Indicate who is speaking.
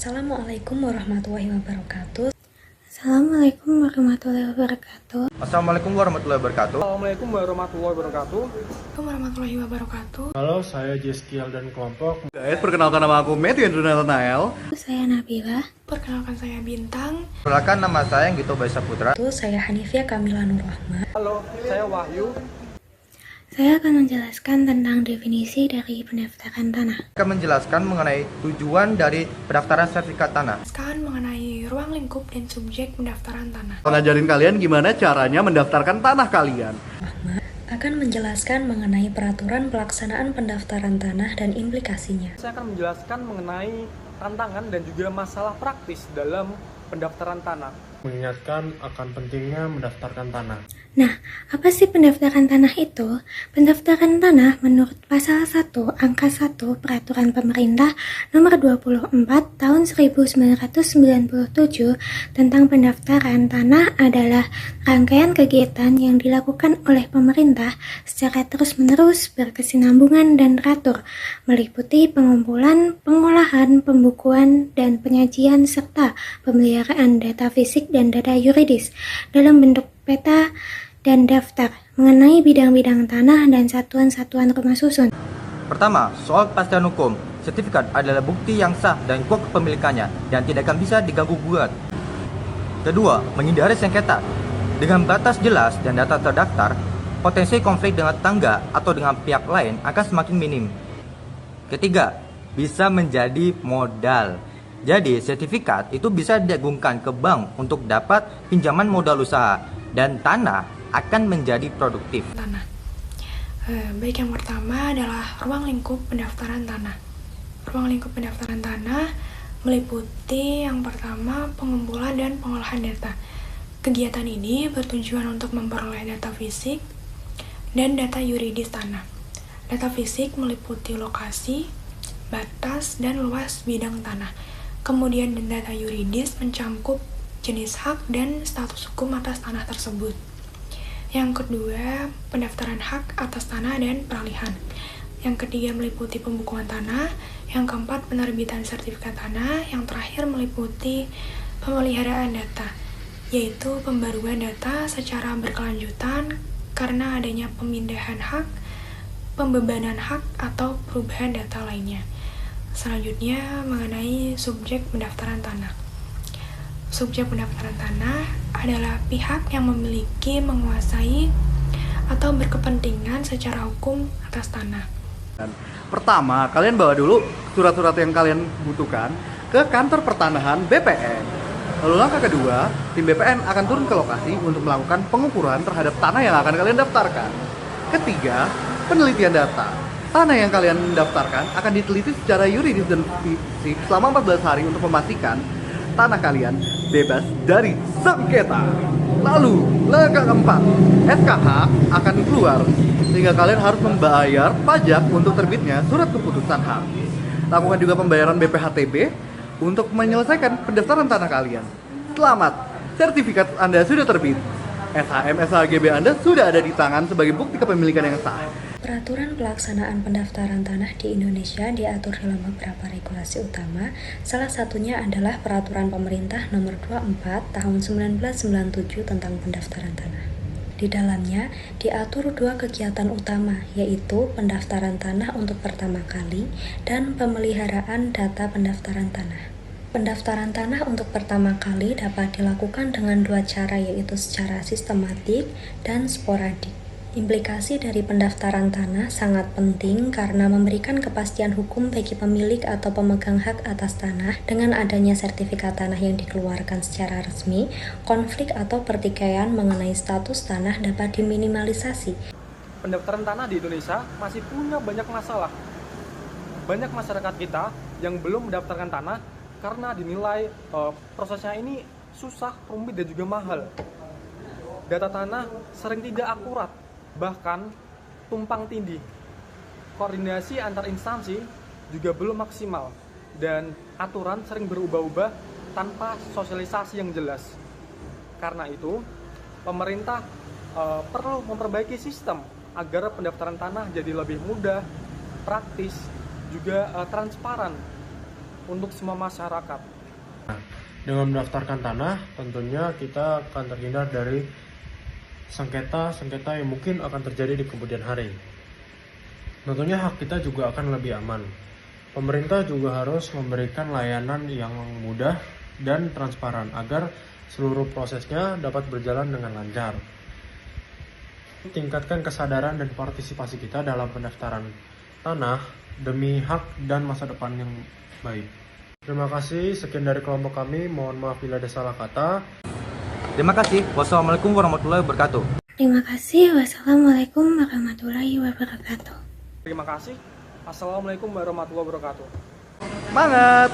Speaker 1: Assalamualaikum warahmatullahi wabarakatuh.
Speaker 2: Assalamualaikum warahmatullahi wabarakatuh.
Speaker 3: Assalamualaikum warahmatullahi wabarakatuh.
Speaker 4: Assalamualaikum warahmatullahi wabarakatuh.
Speaker 2: Warahmatullahi wabarakatuh.
Speaker 5: Halo, saya Jeskiel dan kelompok.
Speaker 3: Guys, perkenalkan nama aku Matthew Andrew Nathanael.
Speaker 2: Saya Nabila.
Speaker 6: Perkenalkan saya Bintang.
Speaker 3: Perkenalkan nama saya Gito Baisa Putra.
Speaker 1: Saya Hanifia Kamila Nurrahma.
Speaker 4: Halo, saya Wahyu.
Speaker 2: Saya akan menjelaskan tentang definisi dari pendaftaran tanah.
Speaker 3: Akan menjelaskan mengenai tujuan dari pendaftaran sertifikat tanah.
Speaker 6: Sekarang mengenai ruang lingkup dan subjek pendaftaran tanah.
Speaker 3: Ngajarin kalian gimana caranya mendaftarkan tanah kalian.
Speaker 1: Akan menjelaskan mengenai peraturan pelaksanaan pendaftaran tanah dan implikasinya.
Speaker 4: Saya akan menjelaskan mengenai tantangan dan juga masalah praktis dalam pendaftaran tanah.
Speaker 5: Mengingatkan akan pentingnya mendaftarkan tanah.
Speaker 2: Nah, apa sih pendaftaran tanah itu? Pendaftaran tanah menurut pasal 1 angka 1 Peraturan Pemerintah Nomor 24 Tahun 1997 tentang pendaftaran tanah adalah rangkaian kegiatan yang dilakukan oleh pemerintah secara terus-menerus, berkesinambungan dan teratur, meliputi pengumpulan, pengolahan, pembukuan, dan penyajian serta pemeliharaan data fisik dan data yuridis dalam bentuk peta dan daftar mengenai bidang-bidang tanah dan satuan-satuan rumah susun.
Speaker 3: Pertama, soal kepastian hukum. Sertifikat adalah bukti yang sah dan kuat kepemilikannya dan tidak akan bisa diganggu-gugat. Kedua, menghindari sengketa. Dengan batas jelas dan data terdaftar, potensi konflik dengan tetangga atau dengan pihak lain akan semakin minim. Ketiga, bisa menjadi modal. Jadi, sertifikat itu bisa digabungkan ke bank untuk dapat pinjaman modal usaha dan tanah akan menjadi produktif.
Speaker 6: Tanah. Baik, yang pertama adalah ruang lingkup pendaftaran tanah. Ruang lingkup pendaftaran tanah meliputi yang pertama pengumpulan dan pengolahan data. Kegiatan ini bertujuan untuk memperoleh data fisik dan data yuridis tanah. Data fisik meliputi lokasi, batas, dan luas bidang tanah. Kemudian data yuridis mencakup jenis hak dan status hukum atas tanah tersebut. Yang kedua, pendaftaran hak atas tanah dan peralihan. Yang ketiga meliputi pembukuan tanah. Yang keempat, penerbitan sertifikat tanah. Yang terakhir meliputi pemeliharaan data, yaitu pembaruan data secara berkelanjutan karena adanya pemindahan hak, pembebanan hak, atau perubahan data lainnya. Selanjutnya, mengenai subjek pendaftaran tanah. Subjek pendaftaran tanah adalah pihak yang memiliki, menguasai, atau berkepentingan secara hukum atas tanah.
Speaker 3: Pertama, kalian bawa dulu surat-surat yang kalian butuhkan ke kantor pertanahan BPN. Lalu langkah kedua, tim BPN akan turun ke lokasi untuk melakukan pengukuran terhadap tanah yang akan kalian daftarkan. Ketiga, penelitian data. Tanah yang kalian daftarkan akan diteliti secara yuridis dan fisik selama 14 hari untuk memastikan tanah kalian bebas dari sengketa. Lalu, langkah keempat, SKH akan keluar sehingga kalian harus membayar pajak untuk terbitnya surat keputusan hak. Lakukan juga pembayaran BPHTB untuk menyelesaikan pendaftaran tanah kalian. Selamat, sertifikat Anda sudah terbit. SHM SHGB Anda sudah ada di tangan sebagai bukti kepemilikan yang sah.
Speaker 1: Peraturan pelaksanaan pendaftaran tanah di Indonesia diatur dalam beberapa regulasi utama. Salah satunya adalah Peraturan Pemerintah Nomor 24 Tahun 1997 tentang pendaftaran tanah. Di dalamnya diatur dua kegiatan utama, yaitu pendaftaran tanah untuk pertama kali dan pemeliharaan data pendaftaran tanah. Pendaftaran tanah untuk pertama kali dapat dilakukan dengan dua cara, yaitu secara sistematik dan sporadik. Implikasi dari pendaftaran tanah sangat penting karena memberikan kepastian hukum bagi pemilik atau pemegang hak atas tanah. Dengan adanya sertifikat tanah yang dikeluarkan secara resmi, konflik atau pertikaian mengenai status tanah dapat diminimalisasi.
Speaker 4: Pendaftaran tanah di Indonesia masih punya banyak masalah. Banyak masyarakat kita yang belum mendaftarkan tanah karena dinilai prosesnya ini susah, rumit, dan juga mahal. Data tanah sering tidak akurat, bahkan tumpang tindih. Koordinasi antar instansi juga belum maksimal dan aturan sering berubah-ubah tanpa sosialisasi yang jelas. Karena itu, pemerintah perlu memperbaiki sistem agar pendaftaran tanah jadi lebih mudah, praktis, juga transparan untuk semua masyarakat.
Speaker 5: Dengan mendaftarkan tanah, tentunya kita akan terhindar dari sengketa-sengketa yang mungkin akan terjadi di kemudian hari. Tentunya hak kita juga akan lebih aman. Pemerintah juga harus memberikan layanan yang mudah dan transparan agar seluruh prosesnya dapat berjalan dengan lancar. Tingkatkan kesadaran dan partisipasi kita dalam pendaftaran tanah demi hak dan masa depan yang baik. Terima kasih, sekian dari kelompok kami. Mohon maaf bila ada salah kata.
Speaker 7: Terima kasih. Wassalamualaikum warahmatullahi wabarakatuh.
Speaker 2: Terima kasih. Wassalamualaikum warahmatullahi wabarakatuh.
Speaker 4: Terima kasih. Assalamualaikum warahmatullahi wabarakatuh.
Speaker 3: Semangat!